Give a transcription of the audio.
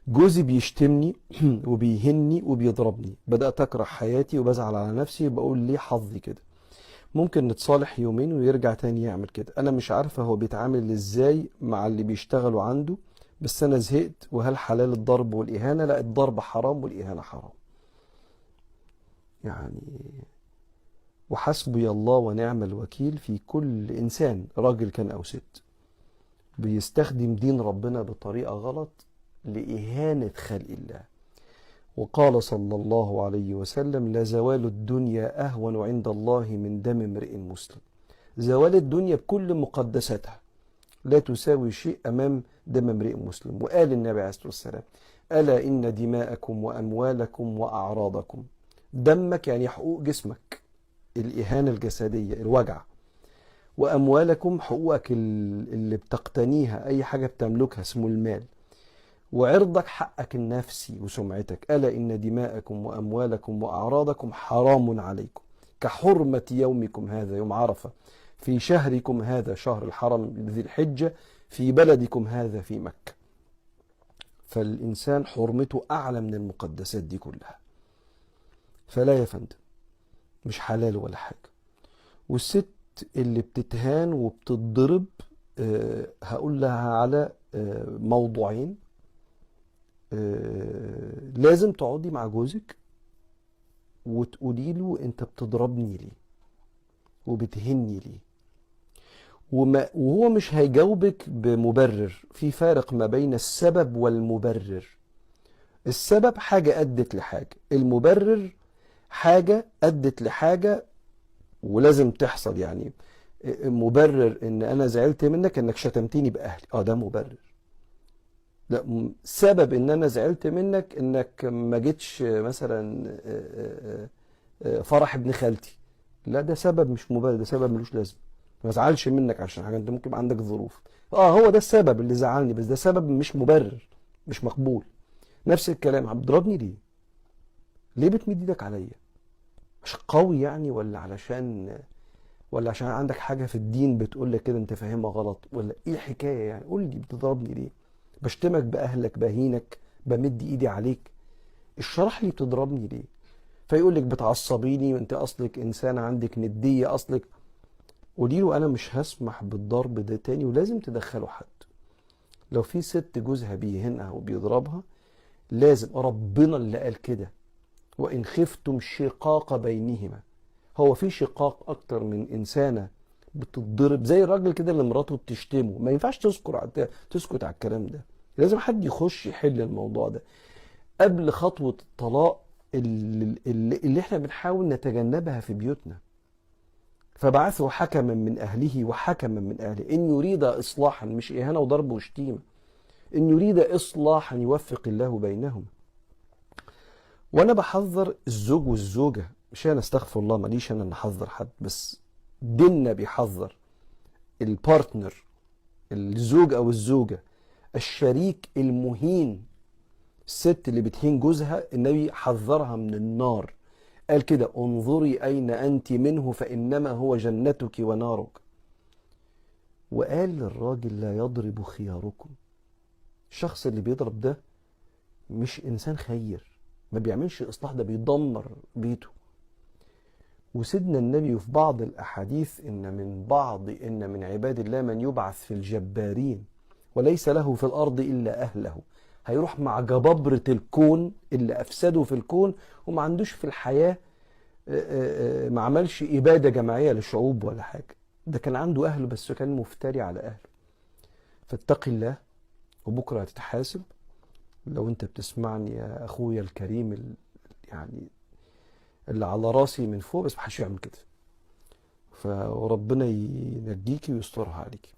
جوزي بيشتمني وبيهني وبيضربني، بدأت أكره حياتي وبزعل على نفسي وبقول ليه حظي كده. ممكن نتصالح يومين ويرجع تاني يعمل كده. أنا مش عارفة هو بيتعامل إزاي مع اللي بيشتغلوا عنده، بس أنا زهقت. وهل حلال الضرب والإهانة؟ لا، الضرب حرام والإهانة حرام. يعني وحسبي الله ونعم الوكيل في كل إنسان، راجل كان أو ست، بيستخدم دين ربنا بطريقة غلط لإهانة خلق الله. وقال صلى الله عليه وسلم: لزوال الدنيا أهون عند الله من دم امرئ مسلم. زوال الدنيا بكل مقدساتها لا تساوي شيء أمام دم امرئ مسلم. وقال النبي عليه الصلاة والسلام: ألا إن دماءكم وأموالكم وأعراضكم، دمك يعني حقوق جسمك، الإهانة الجسدية، الوجع، وأموالكم حقوقك اللي بتقتنيها، أي حاجة بتملكها اسمه المال، وعرضك حقك النفسي وسمعتك. ألا إن دماءكم وأموالكم وأعراضكم حرام عليكم كحرمة يومكم هذا يوم عرفة، في شهركم هذا شهر الحرم ذي الحجة، في بلدكم هذا في مكة. فالإنسان حرمته أعلى من المقدسات دي كلها. فلا يا فندم، مش حلال ولا حاجة. والست اللي بتتهان وبتضرب، هقول لها على موضوعين. لازم تقعدي مع جوزك وتقولي له: انت بتضربني ليه وبتهني ليه؟ وهو مش هيجاوبك بمبرر. في فارق ما بين السبب والمبرر. السبب حاجة أدت لحاجة، المبرر حاجة أدت لحاجة ولازم تحصل. يعني مبرر ان انا زعلت منك انك شتمتني باهلي، ده مبرر. لا، سبب ان انا زعلت منك انك ما جيتش مثلا فرح ابن خالتي، لا ده سبب مش مبرر، ده سبب ملوش لازمه. ما ازعلش منك عشان حاجه، انت ممكن يبقى عندك ظروف. هو ده السبب اللي زعلني، بس ده سبب مش مبرر، مش مقبول. نفس الكلام، بتضربني ليه؟ ليه بتمد ايدك عليا؟ مش قوي يعني؟ ولا عشان عندك حاجه في الدين بتقول لك كده انت فاهمها غلط؟ ولا ايه الحكايه يعني؟ قول لي بتضربني ليه؟ بشتمك باهلك، بهينك، بمد ايدي عليك، اشرح لي بتضربني ليه. فيقول لك بتعصبيني وانت اصلك انسان عندك نديه اصلك. قولي له: انا مش هسمح بالضرب ده تاني، ولازم تدخله حد. لو في ست جوزها بيهنها وبيضربها، لازم، ربنا اللي قال كده: وان خفتم شقاق بينهما. هو في شقاق اكتر من انسانه بتتضرب زي الراجل كده اللي مراته بتشتمه؟ ما ينفعش تسكت على الكلام ده. لازم حد يخش يحل الموضوع ده قبل خطوه الطلاق اللي احنا بنحاول نتجنبها في بيوتنا. فبعثوا حكما من اهله وحكما من اهله ان يريد اصلاحا، مش اهانه وضرب وشتيمه، ان يريد اصلاحا يوفق الله بينهما. وانا بحذر الزوج والزوجه، مش انا، استغفر الله، ماليش انا ان احذر حد، بس ديننا بيحذر البارتنر، الزوج او الزوجه، الشريك المهين. الست اللي بتهين جوزها النبي حذرها من النار، قال كده: انظري اين انت منه فانما هو جنتك ونارك. وقال للراجل: لا يضرب خياركم. الشخص اللي بيضرب ده مش انسان خير، ما بيعملش اصلاح، ده بيدمر بيته. وسيدنا النبي في بعض الاحاديث: ان من عباد الله من يبعث في الجبارين وليس له في الارض الا اهله. هيروح مع جبابرة الكون اللي افسدوا في الكون، وما عندوش في الحياة، ما عملش ابادة جماعية للشعوب ولا حاجة. ده كان عنده اهله بس كان مفتري على اهله. فاتق الله، وبكرة هتتحاسب. لو انت بتسمعني يا اخويا الكريم، يعني اللي على راسي من فوق، بس محدش يعمل كده. فربنا ينجيكي ويسترها عليكي.